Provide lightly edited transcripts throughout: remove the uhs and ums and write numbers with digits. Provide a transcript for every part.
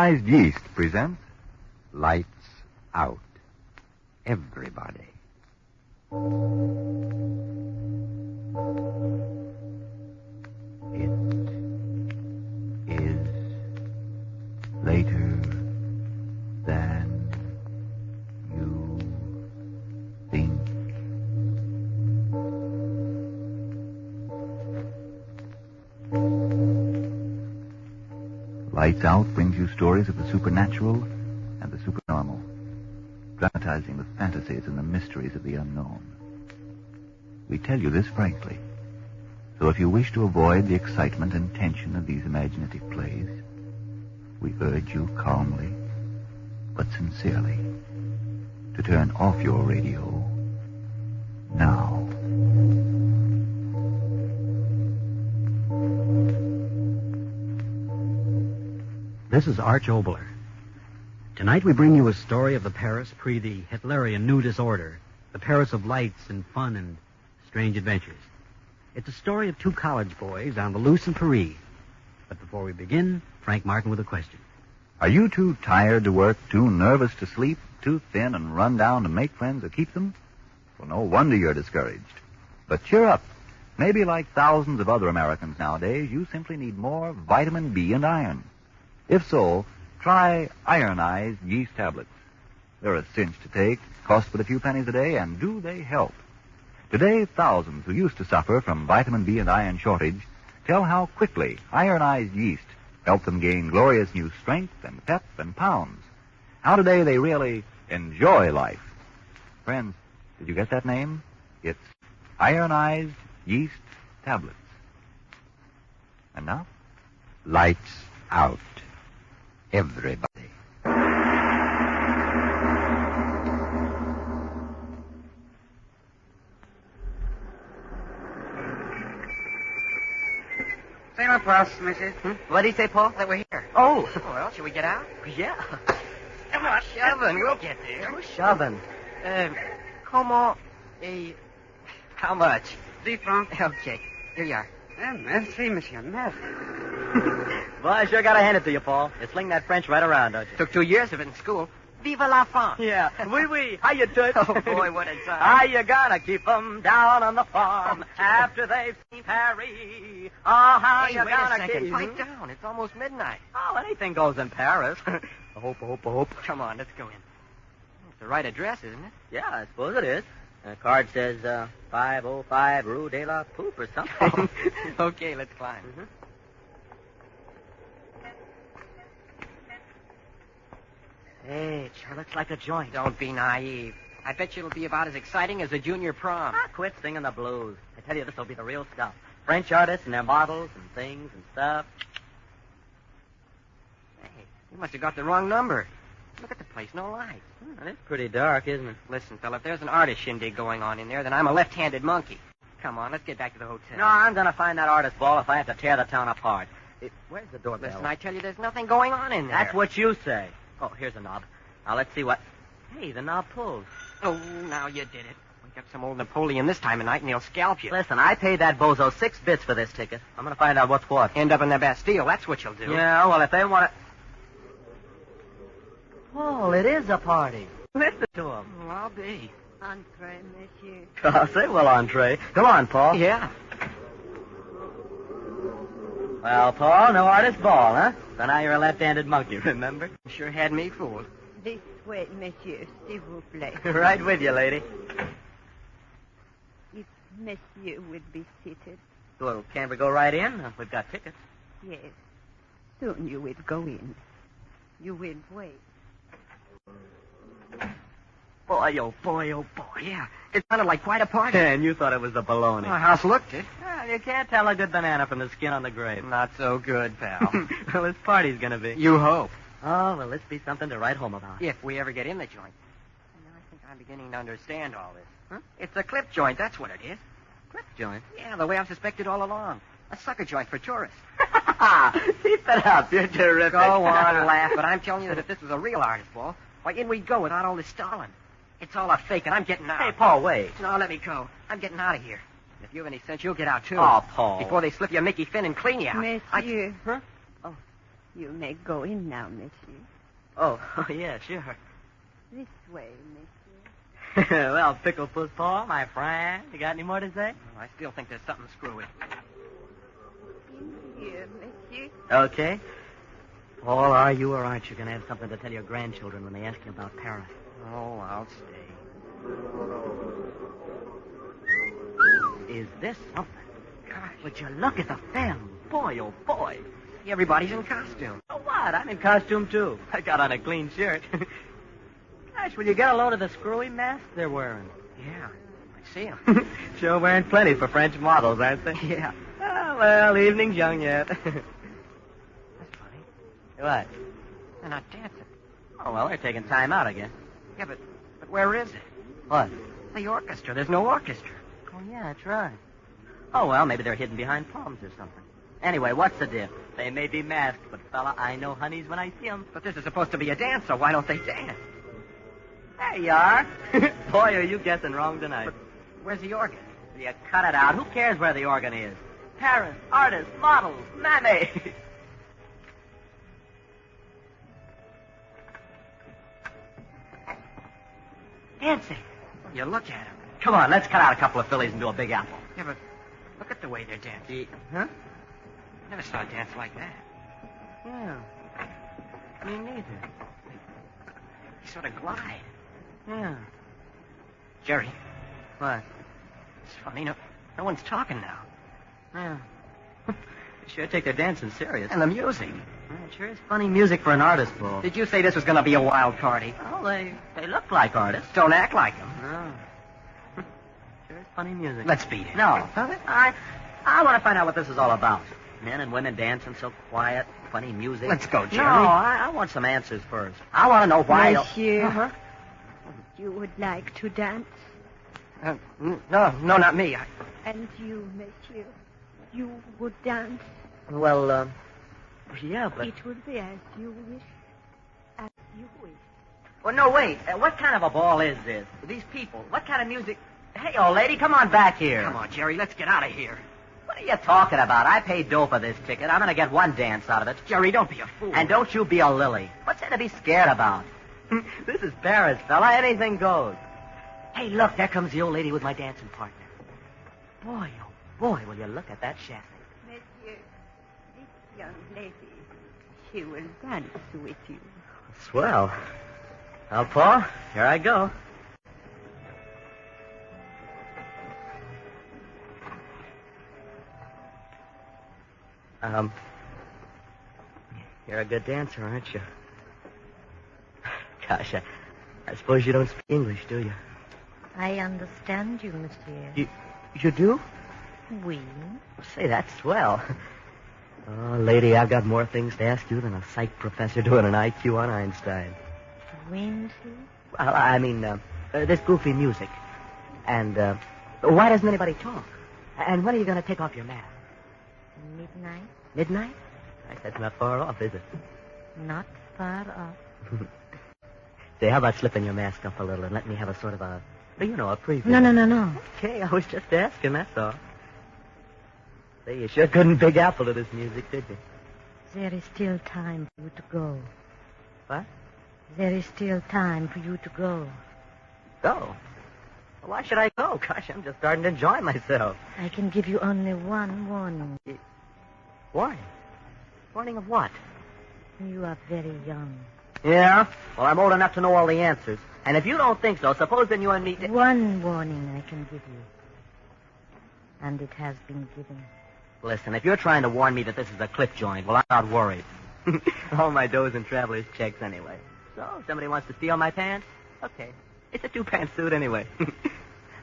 Ironized Yeast presents Lights Out. Everybody. It is later than you think. Lights Out brings you stories of the supernatural and the supernormal, dramatizing the fantasies and the mysteries of the unknown. We tell you this frankly, so if you wish to avoid the excitement and tension of these imaginative plays, we urge you calmly, but sincerely, to turn off your radio now. This is Arch Obler. Tonight we bring you a story of the Paris pre the Hitlerian new disorder, the Paris of lights and fun and strange adventures. It's a story of two college boys on the loose in Paris. But before we begin, Frank Martin with a question. Are you too tired to work, too nervous to sleep, too thin and run down to make friends or keep them? Well, no wonder you're discouraged. But cheer up. Maybe like thousands of other Americans nowadays, you simply need more vitamin B and iron. If so, try ironized yeast tablets. They're a cinch to take, cost but a few pennies a day, and do they help? Today, thousands who used to suffer from vitamin B and iron shortage tell how quickly ironized yeast helped them gain glorious new strength and pep and pounds. How today they really enjoy life. Friends, did you get that name? It's ironized yeast tablets. And now, lights out. Everybody. Say la place, monsieur. What did he say, Paul? That we're here. Oh. Well, shall we get out? Yeah. Come on, shoving. We'll get there. Who's shoving? Comment? How much? 10 francs. Okay. Here you are. Merci, monsieur. Merci. Well, I sure gotta hand it to you, Paul. You sling that French right around, don't you? Took 2 years of it in school. Vive la France. Yeah. Oui, oui. How you doing? Oh, boy, what a time. How you gonna keep 'em down on the farm after they've seen Paris? Oh, how Hey, you wait a gonna second. keep... Pipe down. It's almost midnight. Oh, anything goes in Paris. I hope. Come on, let's go in. It's the right address, isn't it? Yeah, I suppose it is. The card says 505 Rue de la Poupe or something. Okay, let's climb. Mm-hmm. Hey, it sure looks like a joint. Don't be naive. I bet you it'll be about as exciting as a junior prom. Quit singing the blues. I tell you, this will be the real stuff. French artists and their models and things and stuff. Hey, you must have got the wrong number. Look at the place, no lights. It's pretty dark, isn't it? Listen, fella, if there's an artist shindig going on in there, then I'm a left-handed monkey. Come on, let's get back to the hotel. No, I'm going to find that artist ball if I have to tear the town apart. Where's the doorbell? Listen, I tell you, there's nothing going on in there. That's what you say. Oh, here's a knob. Now, let's see what... Hey, the knob pulls. Oh, now you did it. Wake up some old Napoleon this time of night and he'll scalp you. Listen, I paid that bozo 6 bits for this ticket. I'm going to find out what's what. End up in the Bastille, that's what you'll do. Yeah, well, if they want to... Paul, it is a party. Listen to him. Oh, I'll be. Entree, monsieur. I'll say, well, entree. Come on, Paul. Yeah. Well, Paul, no artist ball, huh? So now you're a left-handed monkey, remember? Sure had me fooled. This way, monsieur, s'il vous plaît. Right with you, lady. If monsieur would be seated. Well, can't we go right in? We've got tickets. Yes. Soon you will go in. You will wait. Boy, oh boy, oh boy. Yeah, it sounded like quite a party. And you thought it was the baloney. Well, house looked it. Well, you can't tell a good banana from the skin on the grape. Not so good, pal. Well, this party's going to be. You hope. Oh, well, this be something to write home about. If we ever get in the joint. Now, I think I'm beginning to understand all this. Huh? It's a clip joint, that's what it is. Clip joint? Yeah, the way I've suspected all along. A sucker joint for tourists. Keep it up. You're terrific. Go on, laugh, but I'm telling you that if this was a real artist ball, why, in we'd go without all this stalling. It's all a fake, and I'm getting out. Hey, Paul, wait. No, let me go. I'm getting out of here. And if you have any sense, you'll get out, too. Oh, Paul. Before they slip you Mickey Finn and clean you out. Monsieur. Huh? Oh. You may go in now, monsieur. Oh, yeah, sure. This way, monsieur. Well, Pickle Puss Paul, my friend, you got any more to say? Oh, I still think there's something screwy. In here, monsieur. Okay. Paul, are you or aren't you going to have something to tell your grandchildren when they ask you about Paris? Oh, I'll stay. Is this something? Gosh, Would you look at the film? Boy, oh, boy. everybody's in costume. So what? I'm in costume, too. I got on a clean shirt. Gosh, will you get a load of the screwy masks they're wearing? Yeah, I see them. Sure wearing plenty for French models, aren't they? Yeah. Oh, well, evening's young yet. That's funny. What? They're not dancing. Oh, well, they're taking time out, I guess. Yeah, but where is it? What? The orchestra. There's no orchestra. Oh, yeah, that's right. Oh, well, maybe they're hidden behind palms or something. Anyway, what's the diff? They may be masked, but, fella, I know honeys when I see 'em. But this is supposed to be a dance, so why don't they dance? There you are. Boy, are you guessing wrong tonight. But where's the organ? You cut it out. Who cares where the organ is? Paris, artists, models, mammy. Dancing. You look at them. Come on, let's cut out a couple of fillies and do a big apple. Yeah, but look at the way they're dancing. Huh? Never saw a dance like that. Yeah. Me neither. They sort of glide. Yeah. Jerry, What? it's funny. No one's talking now. Yeah. Sure take their dancing serious. And the music. Well, it sure is funny music for an artist, Bull. Did you say this was going to be a wild party? Well, they look like artists. Don't act like them. No. Sure is funny music. Let's beat it. No. I want to find out what this is all about. Men and women dancing so quiet, funny music. Let's go, Jerry. No, I want some answers first. I want to know why... Monsieur, Uh-huh. you would like to dance? No, not me. And you, monsieur, you would dance? Well, yeah, but... It would be as you wish. As you wish. Well, no, wait. What kind of a ball is this? These people, what kind of music... Hey, old lady, come on back here. Come on, Jerry, let's get out of here. What are you talking about? I paid dough for this ticket. I'm going to get one dance out of it. Jerry, don't be a fool. And don't you be a lily. What's there to be scared about? This is Paris, fella. Anything goes. Hey, look, there comes the old lady with my dancing partner. Boy, oh boy, will you look at that chassis. Monsieur, this young lady, she will dance with you. Swell. Well, Paul, here I go. You're a good dancer, aren't you? Gosh, I suppose you don't speak English, do you? I understand you, monsieur. You do? Oui. Say, that's swell. Oh, lady, I've got more things to ask you than a psych professor doing an IQ on Einstein. Wincy? Well, I mean, this goofy music. And, why doesn't anybody talk? And when are you going to take off your mask? Midnight? Midnight? That's not far off, is it? Not far off. Say, how about slipping your mask up a little and let me have a sort of a preview? No. Okay, I was just asking, that's all. Say, you sure couldn't Big Apple to this music, did you? There is still time for you to go. What? There is still time for you to go. Go? Well, why should I go? Gosh, I'm just starting to enjoy myself. I can give you only one warning. Warning? Warning of what? You are very young. Yeah? Well, I'm old enough to know all the answers. And if you don't think so, suppose then you and me... One warning I can give you. And it has been given. Listen, if you're trying to warn me that this is a clip joint, well, I'm not worried. All my dough's in traveler's checks anyway. So, if somebody wants to steal my pants, okay. It's a two-pants suit anyway.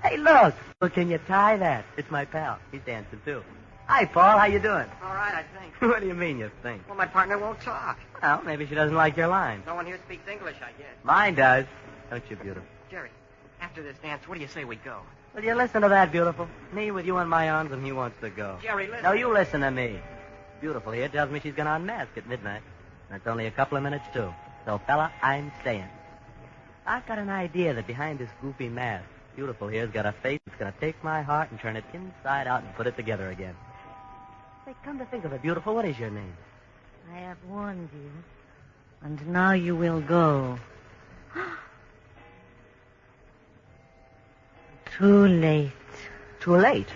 Hey, look! Well, can you tie that? It's my pal. He's dancing, too. Hi, Paul. How you doing? All right, I think. What do you mean you think? Well, my partner won't talk. Well, maybe she doesn't like your line. No one here speaks English, I guess. Mine does. Don't you, beautiful? Jerry, after this dance, what do you say we go? Will you listen to that, beautiful? Me with you in my arms and he wants to go. Jerry, listen. No, you listen to me. Beautiful here tells me she's going to unmask at midnight. And it's only a couple of minutes, too. So, fella, I'm staying. I've got an idea that behind this goofy mask, Beautiful here's got a face that's going to take my heart and turn it inside out and put it together again. Say, come to think of it, Beautiful, what is your name? I have warned you, and now you will go. Too late. Too late?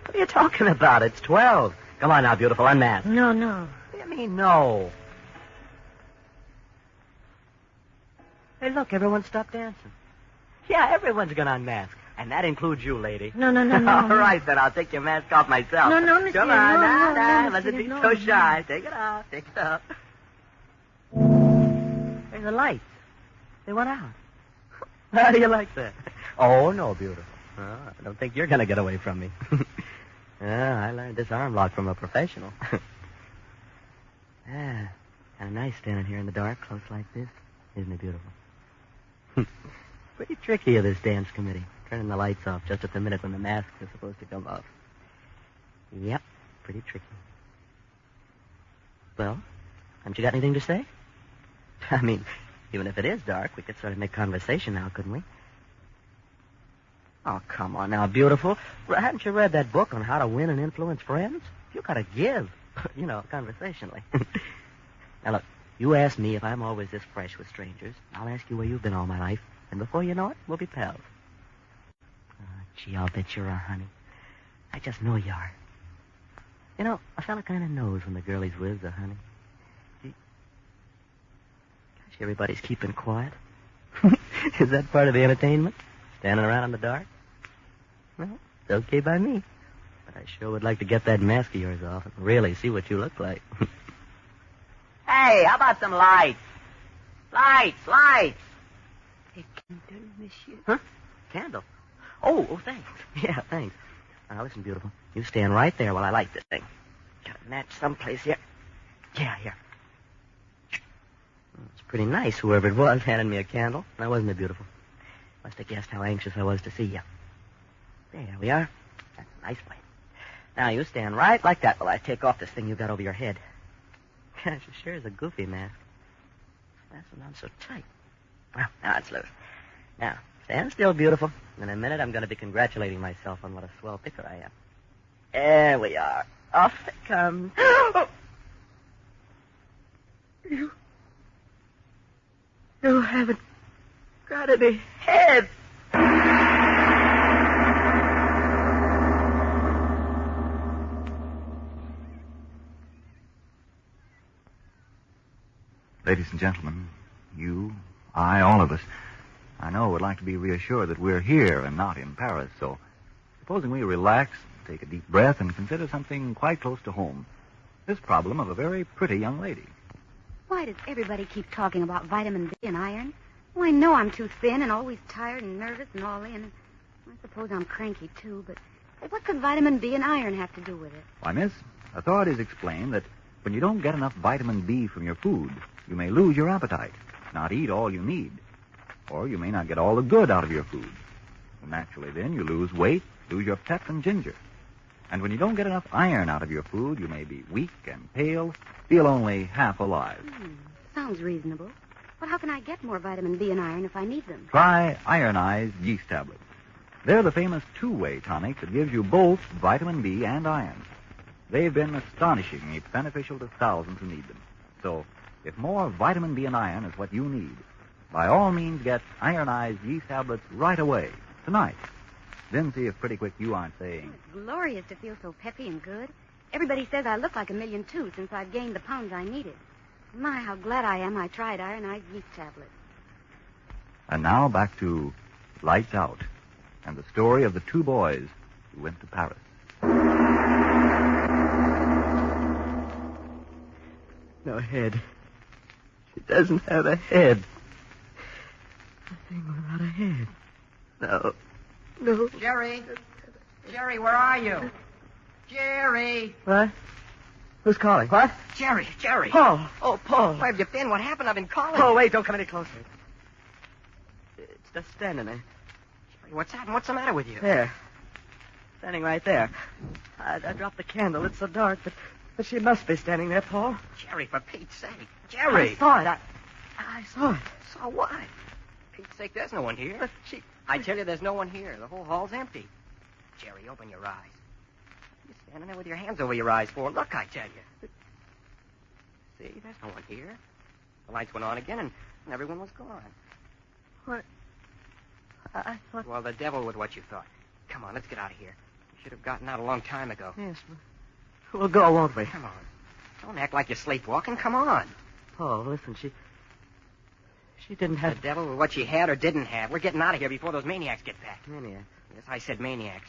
What are you talking about? It's 12. Come on now, beautiful, unmask. No. What do you mean, no? Hey, look, everyone stopped dancing. Yeah, everyone's gonna unmask. And that includes you, lady. No. All right, then I'll take your mask off myself. No, monsieur, Come on, no, now, no, let's monsieur, be no, so no. shy. Take it off. Hey, the lights. They went out. How do you like that? Oh, no, beautiful. Oh, I don't think you're gonna get away from me. I learned this arm lock from a professional. Kind of nice standing here in the dark, close like this. Isn't it beautiful? Pretty tricky of this dance committee. Turning the lights off just at the minute when the masks are supposed to come off. Yep, pretty tricky. Well, haven't you got anything to say? I mean, even if it is dark, we could sort of make conversation now, couldn't we? Oh, come on now, beautiful. Hadn't you read that book on how to win and influence friends? You gotta give, conversationally. Now, look, you ask me if I'm always this fresh with strangers. I'll ask you where you've been all my life. And before you know it, we'll be pals. Oh, gee, I'll bet you're a honey. I just know you are. A fella kind of knows when the girl he's with is a honey. Gosh, everybody's keeping quiet. Is that part of the entertainment? Standing around in the dark? Well, it's okay by me. But I sure would like to get that mask of yours off and really see what you look like. Hey, how about some lights? Lights! A candle, monsieur. Huh? Candle? Oh, thanks. Yeah, thanks. Now, listen, beautiful. You stand right there while I light this thing. Got a match someplace here. Yeah, here. It's pretty nice, whoever it was handed me a candle. Now, wasn't it beautiful? Must have guessed how anxious I was to see you. There we are. That's a nice place. Now, you stand right like that while I take off this thing you got over your head. Gosh, it sure is a goofy mask. Fastened on so tight. Well, now it's loose. Now, stand still, beautiful. In a minute, I'm going to be congratulating myself on what a swell picker I am. There we are. Off it comes. Oh! You haven't got any head. Ladies and gentlemen, you, I, all of us, I know would like to be reassured that we're here and not in Paris, so supposing we relax, take a deep breath, and consider something quite close to home. This problem of a very pretty young lady. Why does everybody keep talking about vitamin B and iron? Well, I know I'm too thin and always tired and nervous and all in. I suppose I'm cranky, too, but what could vitamin B and iron have to do with it? Why, miss, authorities explain that when you don't get enough vitamin B from your food, you may lose your appetite, not eat all you need. Or you may not get all the good out of your food. And naturally, then, you lose weight, lose your pep and ginger. And when you don't get enough iron out of your food, you may be weak and pale, feel only half alive. Sounds reasonable. But how can I get more vitamin B and iron if I need them? Try ironized yeast tablets. They're the famous two-way tonic that gives you both vitamin B and iron. They've been astonishingly beneficial to thousands who need them. So, if more vitamin B and iron is what you need, by all means get ironized yeast tablets right away, tonight. Then see if pretty quick you aren't saying... It's glorious to feel so peppy and good. Everybody says I look like 1,000,000 too since I've gained the pounds I needed. My, how glad I am I tried ironized yeast tablets. And now back to Lights Out and the story of the two boys who went to Paris. No head. She doesn't have a head. A thing without a head. No. Jerry, where are you? Jerry. What? Who's calling? What? Jerry. Paul. Oh, Paul. Where have you been? What happened? I've been calling. Oh, wait, don't come any closer. It's just standing there. Jerry, what's happened? What's the matter with you? There. Standing right there. I dropped the candle. It's so dark, but she must be standing there, Paul. Jerry, for Pete's sake. Jerry. I saw it. I saw it. Saw what? For Pete's sake, there's no one here. But I tell you, there's no one here. The whole hall's empty. Jerry, open your eyes. You're standing there with your hands over your eyes for. Look, I tell you. See, there's no one here. The lights went on again, and everyone was gone. What? I thought... Well, the devil with what you thought. Come on, let's get out of here. We should have gotten out a long time ago. Yes, we'll go, won't we? Come on. Don't act like you're sleepwalking. Come on. Paul, listen, she didn't have... The devil with what she had or didn't have. We're getting out of here before those maniacs get back. Maniac. Yes, I said maniacs.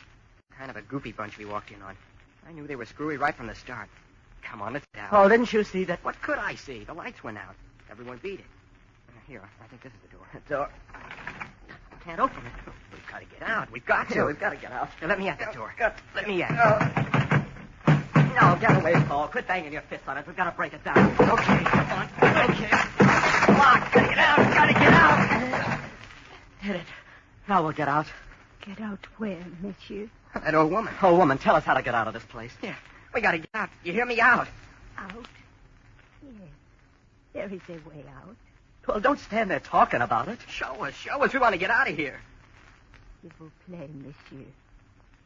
Kind of a goofy bunch we walked in on. I knew they were screwy right from the start. Come on, let's get out. Paul, didn't you see that? What could I see? The lights went out. Everyone beat it. Here, I think this is the door. The door. Can't open it. We've got to get out. We've got to. We've got to get out. Now, let me at the door. Let me at it. No, get away, Paul. Quit banging your fists on it. We've got to break it down. Okay, come on. Okay. Lock. Gotta get out. Gotta get out. Hit it. Now we'll get out. Get out where, monsieur? That old woman. Oh, woman, tell us how to get out of this place. Yeah, we gotta get out. You hear me out? Out? Yes. There is a way out. Well, don't stand there talking about it. Show us. We want to get out of here. S'il vous plaît, monsieur.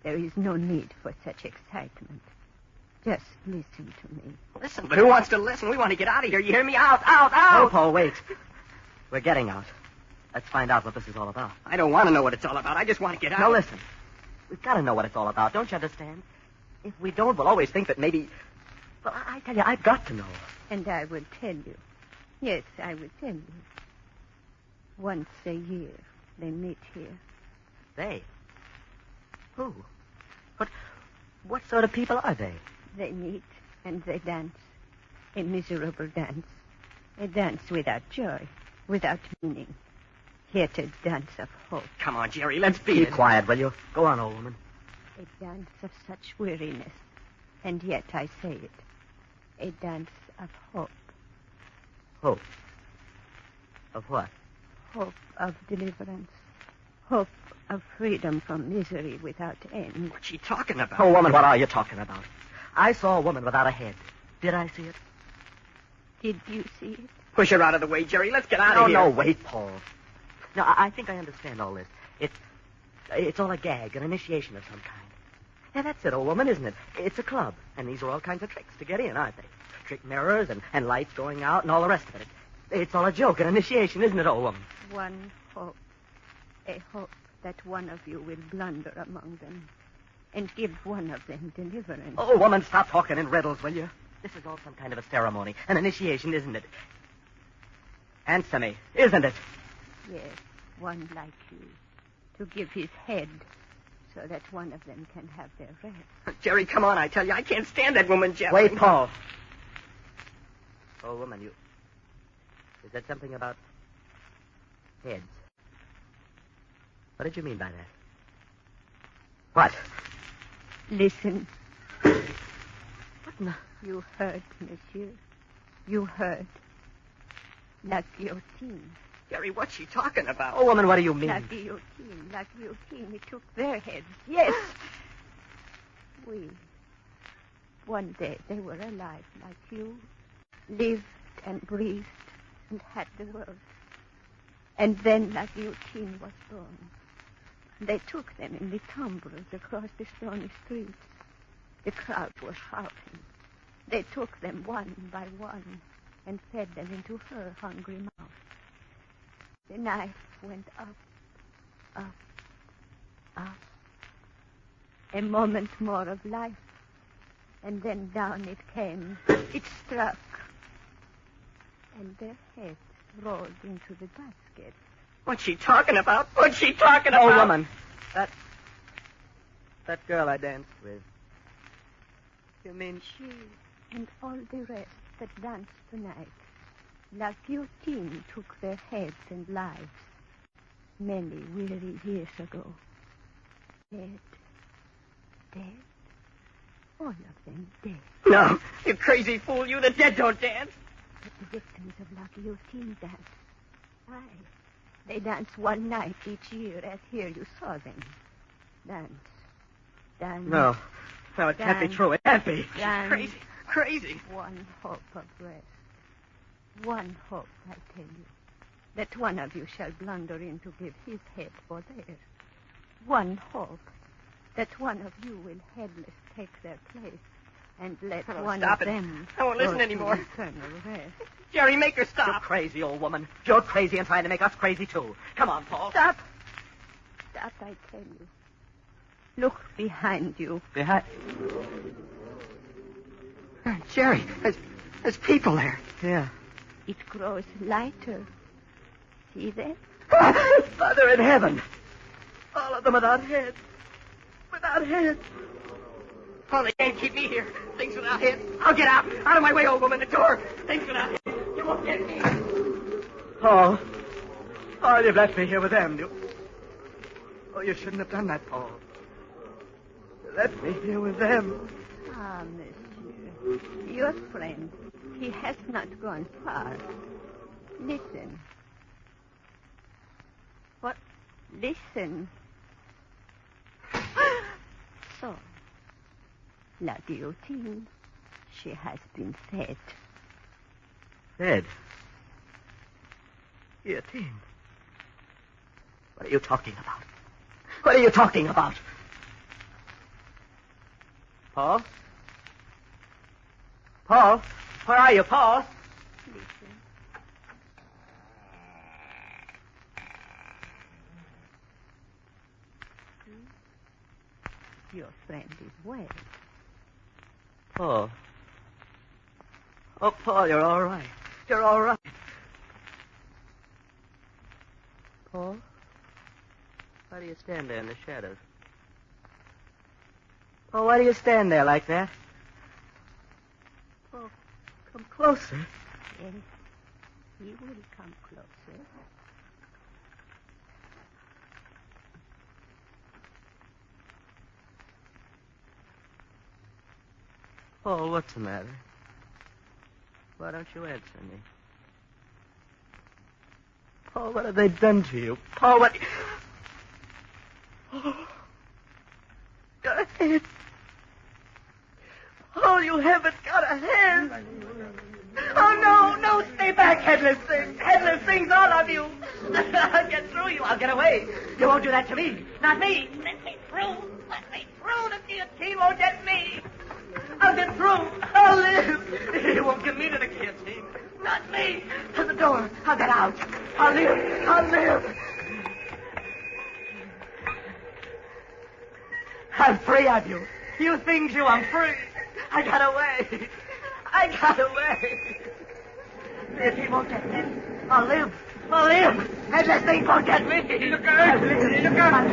There is no need for such excitement. Just listen to me. Listen, but who wants to listen? We want to get out of here. You hear me out? No, Paul, wait. We're getting out. Let's find out what this is all about. I don't want to know what it's all about. I just want to get out. Now, listen. We've got to know what it's all about. Don't you understand? If we don't, we'll always think that maybe... Well, I tell you, I've got to know. And I will tell you. Yes, I will tell you. Once a year, they meet here. They? Who? What sort of people are they? They meet and they dance. A miserable dance. A dance without joy, without meaning. Yet a dance of hope. Come on, Jerry, let's beat Be it. quiet, will you? Go on, old woman. A dance of such weariness. And yet I say it. A dance of hope. Hope? Of what? Hope of deliverance. Hope of freedom from misery without end. What's she talking about? Oh, woman, what are you talking about? I saw a woman without a head. Did I see it? Did you see it? Push her out of the way, Jerry. Let's get out of here. No, wait, Paul. No, I think I understand all this. It's all a gag, an initiation of some kind. Yeah, that's it, old woman, isn't it? It's a club, and these are all kinds of tricks to get in, aren't they? Trick mirrors and lights going out and all the rest of it. It's all a joke, an initiation, isn't it, old woman? One hope. A hope that one of you will blunder among them and give one of them deliverance. Oh, woman, stop talking in riddles, will you? This is all some kind of a ceremony, an initiation, isn't it? Answer me, isn't it? Yes, one like you. To give his head so that one of them can have their rest. Jerry, come on, I tell you. I can't stand that woman, Jerry. Wait, Paul. Oh, woman, you said something about heads. What did you mean by that? What? Listen. What in the... You heard, monsieur. You heard. La guillotine. Jerry, what's she talking about? Oh, woman, what do you mean? La guillotine. La guillotine. We took their heads. Yes. One day they were alive like you. Lived and breathed and had the world. And then La guillotine was born. They took them in the tumbrils across the stony streets. The crowd was shouting. They took them one by one and fed them into her hungry mouth. The knife went up, up, up. A moment more of life, and then down it came. It struck, and their heads rolled into the basket. What's she talking about? What's she talking about? Oh, woman. That girl I danced with. You mean... She and all the rest that danced tonight. La guillotine took their heads and lives many weary years ago. Dead. Dead. All of them dead. No, you crazy fool. You, the dead don't dance. But the victims of La guillotine dance. Aye. They dance one night each year as here you saw them. Dance. Dance. No, it can't be true. It can't be. Dance. Crazy. One hope of rest. One hope, I tell you. That one of you shall blunder in to give his head for theirs. One hope. That one of you will headless take their place and let Oh, one stop of it. them I won't listen go to anymore. eternal rest. Jerry, make her You're stop. crazy, old woman. You're crazy and trying to make us crazy, too. Come on, Paul. Stop. Stop, I tell you. Look behind you. Behind... Jerry, there's people there. Yeah. It grows lighter. See that? Father in heaven. All of them without heads. Without heads. Oh, they can't keep me here. Things without heads. I'll get out. Out of my way, old woman. The door. Things without heads. You won't get me. Paul. Paul, you've left me here with them. Oh, you shouldn't have done that, Paul. You left me here with them. Ah, monsieur. Your friend. He has not gone far. Listen. What? Listen. So, La Guillotine, she has been fed. Dead. Guillotine. What are you talking about? What are you talking about? Paul? Paul? Where are you, Paul? Listen. Your friend is well. Paul. Oh, Paul, you're all right. You're all right. Paul? Why do you stand there in the shadows? Paul, why do you stand there like that? Paul, come closer. Yes, he will come closer. Paul, what's the matter? Why don't you answer me? Paul, what have they done to you? Paul, what... Oh, got a head. Paul, you haven't got a head. Oh, no, stay back, headless thing. Headless things, all of you. I'll get through you. I'll get away. You won't do that to me. Not me. Let me through. Let me through. The guillotine won't get me. I'll get through. I'll live. You won't get me to the guillotine. Not me. To the door. I'll get out. I'll live. I'll live. I'm free of you. You think you, I'm free. I got away. I got away. If he won't get me, I'll live. I'll live. And this thing won't get me. Look out. Look out.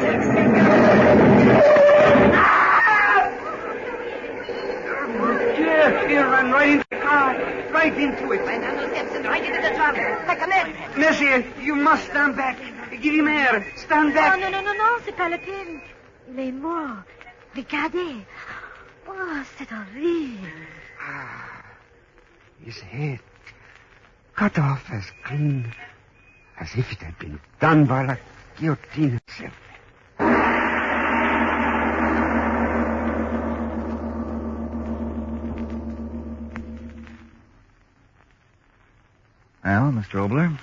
Here, run right into the car. Right into it. Right down those steps and right into the trouble. Like a man. Monsieur, you must stand back. Give him air. Stand back. Non, c'est pas la peine. Il est mort. Regardez. Oh, c'est horrible. His head cut off as clean as if it had been done by the guillotine itself. Well, Mr. Obler,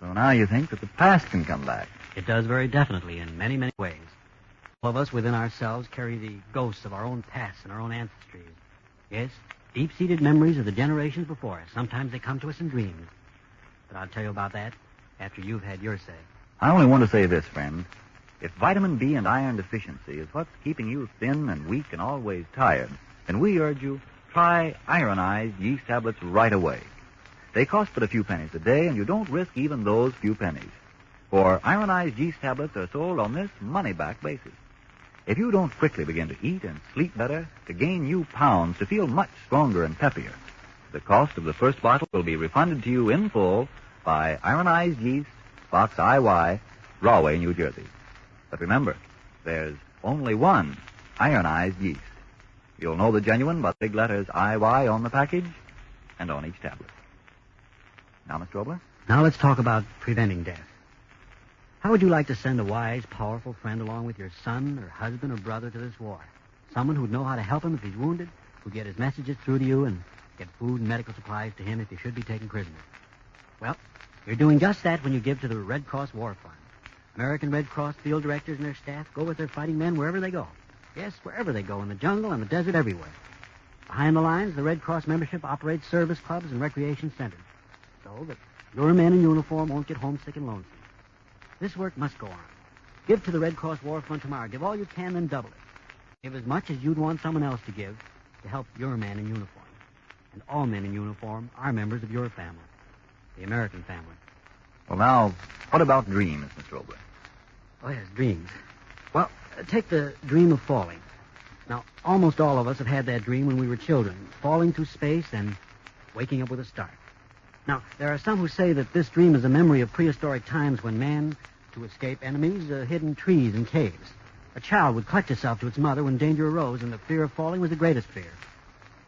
so now you think that the past can come back. It does very definitely in many, many ways. All of us within ourselves carry the ghosts of our own past and our own ancestries. Yes, deep-seated memories of the generations before us. Sometimes they come to us in dreams. But I'll tell you about that after you've had your say. I only want to say this, friend. If vitamin B and iron deficiency is what's keeping you thin and weak and always tired, then we urge you, try ironized yeast tablets right away. They cost but a few pennies a day, and you don't risk even those few pennies. For ironized yeast tablets are sold on this money-back basis. If you don't quickly begin to eat and sleep better, to gain new pounds, to feel much stronger and peppier, the cost of the first bottle will be refunded to you in full by Ironized Yeast, Box IY, Rahway, New Jersey. But remember, there's only one ironized yeast. You'll know the genuine by the big letters IY on the package and on each tablet. Now, Mr. Obler? Now let's talk about preventing death. How would you like to send a wise, powerful friend along with your son or husband or brother to this war? Someone who'd know how to help him if he's wounded, who'd get his messages through to you, and get food and medical supplies to him if he should be taken prisoner. Well, you're doing just that when you give to the Red Cross War Fund. American Red Cross field directors and their staff go with their fighting men wherever they go. Yes, wherever they go, in the jungle, in the desert, everywhere. Behind the lines, the Red Cross membership operates service clubs and recreation centers so that your men in uniform won't get homesick and lonesome. This work must go on. Give to the Red Cross War Fund tomorrow. Give all you can, then double it. Give as much as you'd want someone else to give to help your man in uniform. And all men in uniform are members of your family, the American family. Well, now, what about dreams, Mr. Obler? Oh, yes, dreams. Well, take the dream of falling. Now, almost all of us have had that dream when we were children, falling through space and waking up with a start. Now, there are some who say that this dream is a memory of prehistoric times when man, to escape enemies, hid in trees and caves. A child would clutch itself to its mother when danger arose, and the fear of falling was the greatest fear.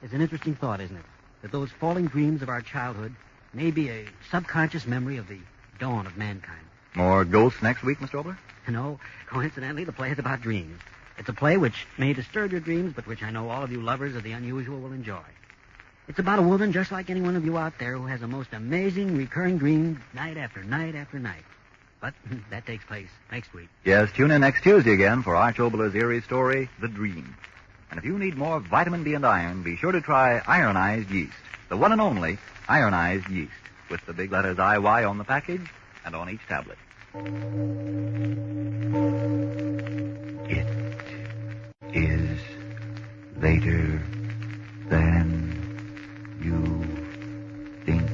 It's an interesting thought, isn't it? That those falling dreams of our childhood may be a subconscious memory of the dawn of mankind. More ghosts next week, Mr. Obler? No, coincidentally, the play is about dreams. It's a play which may disturb your dreams, but which I know all of you lovers of the unusual will enjoy. It's about a woman just like any one of you out there who has a most amazing recurring dream night after night after night. But that takes place next week. Yes, tune in next Tuesday again for Arch Obler's eerie story, The Dream. And if you need more vitamin D and iron, be sure to try ironized yeast, the one and only ironized yeast, with the big letters IY on the package and on each tablet. It is later than you think.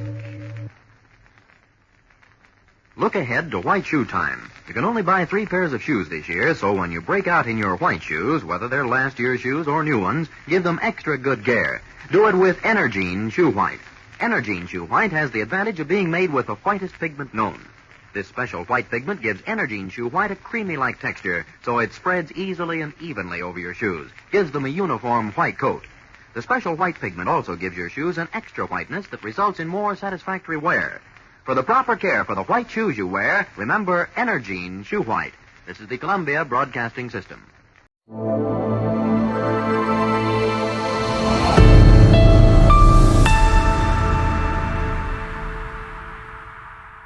Look ahead to white shoe time. You can only buy 3 pairs of shoes this year, so when you break out in your white shoes, whether they're last year's shoes or new ones, give them extra good care. Do it with Energine Shoe White. Energine Shoe White has the advantage of being made with the whitest pigment known. This special white pigment gives Energine Shoe White a creamy-like texture, so it spreads easily and evenly over your shoes, gives them a uniform white coat. The special white pigment also gives your shoes an extra whiteness that results in more satisfactory wear. For the proper care for the white shoes you wear, remember Energine Shoe White. This is the Columbia Broadcasting System.